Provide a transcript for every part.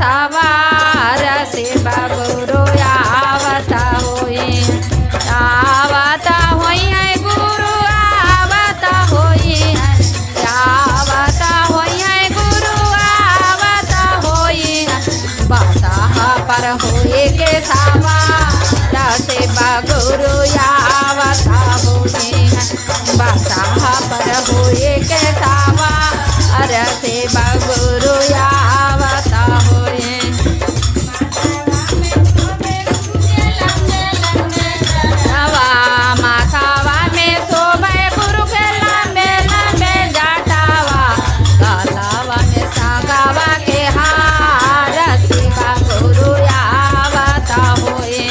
सवार सेवा गुरु आवता होई है गुरु आवता होई है गुरु आवता होई बादशाह पर होए के सवार सेवा गुरु आवता होई बादशाह पर होए के सवार सेवा गुरु आवता होई माथावा में शोभे गुरु के लंबे लंबे जटावा गलावा में सागावा के हार सेवा गुरु आवता होए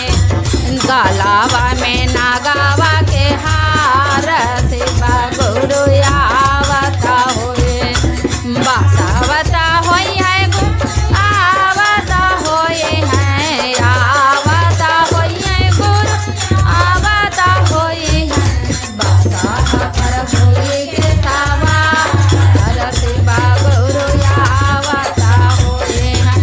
गलावा में नागावा के हार सेवा गुरु आवता होए बासावता होई है आवता होए है आवता होई है गुरु आवता होई है बासाह पर होए के सवार सेवा गुरु आवता होए है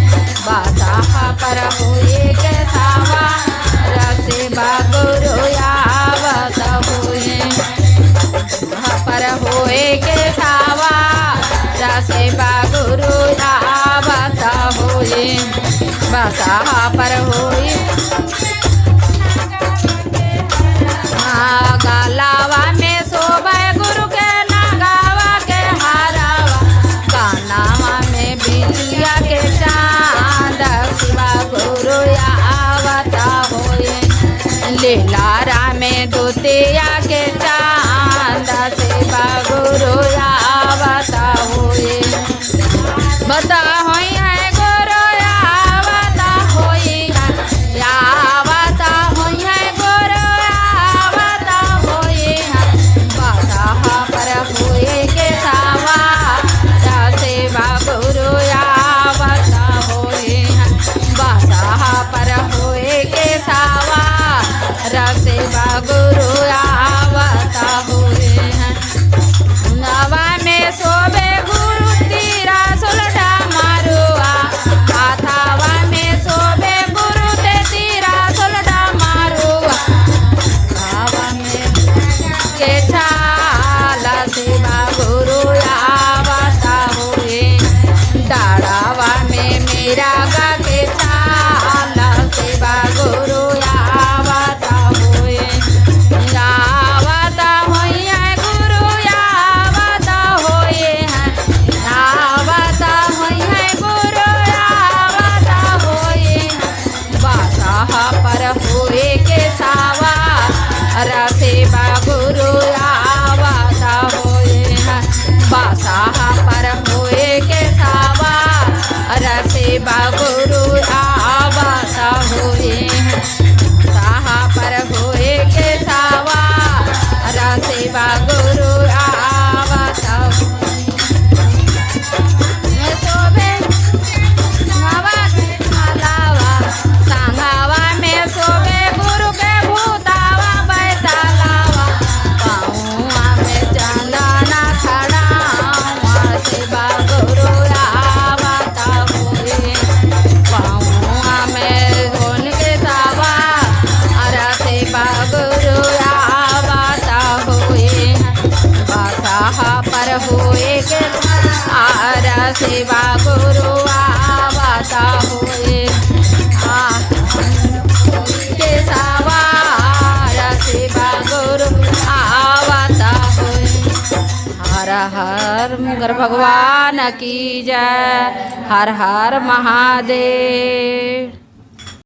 बासाह पर होए के सवार सेवा गुरु आवता होए पर होए के सवार सेवा गुरु आवता होए बादशाह पर होए गलावा में शोभे गुरु के नगावा के हारावा कानावा में बिजुलिया के चांद सेवा गुरु आवता होए लीलारा में दुतिया के चांद सेवा गुरु आवता होए बता होई है गुरु आवता होई आवता होई है गुरु आवता होई है बादशाह पर होए के सवार सेवा गुरु आवता होए बादशाह पर होए के सवार सेवा गुरु आवता होए नवा में शोभे गुरु तीरा सुलटा मारुआ हाथावा में शोभे गुरु ते तीरा सुलटा मारुआ हवा में के छाला सेवा गुरु आवता होए डाढ़ावा में मेरा गा के छाला सेवा गुरु आवता होए आवता होई है गुरु आवता होए है आवता होई है गुरु आवता होए बादशाह पर होए के सवार सेवा गुरु आवता होए बादशाह पर होए के सवार सेवा गुरु आवता होए बादशाह पर होए के सवार सेवा गुरु आवता शोभे नवा लावा सांगावा में शोभे गुरु के भूतावा बैतालावा पाऊआ में चंदना खड़ावा सेवा गुरु आवता होए पाऊआ में धोन के सवार सेवा गुरु आवता होए बादशाह पर होए के सेवा गुरु आवता होए के सवार सेवा गुरु आवता होए हर हर मुगर भगवान की जय हर हर महादेव।